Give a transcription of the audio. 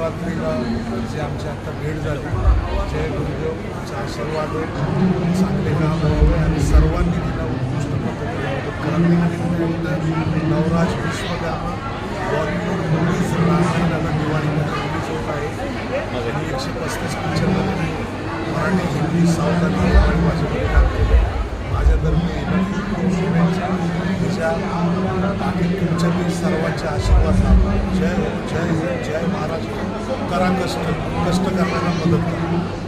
महाशिवरात्रीला जे आमची आत्ता भेट झाली, जय गुरुदेवचा आशीर्वाद आहे, चांगले काम व्हावे आणि सर्वांनी तिला उत्कृष्ट पद्धतीने मदत करावी. नवराज विश्वकर्मा बॉलिवूड मूवीज रामायणाला दिवाळीमध्ये रिलीज होत आहे आणि 135 पिक्चरमध्ये मराठी, हिंदी, साऊथ आणि नेपाळी भाषेमध्ये काम केलं. माझ्यातर्फे तिच्या बाकी तुमच्या मी सर्वांचे आशीर्वाद लाभो. जय हो, जय हो, जय महाराष्ट्र. करा कष्ट करण्याला मदत करा.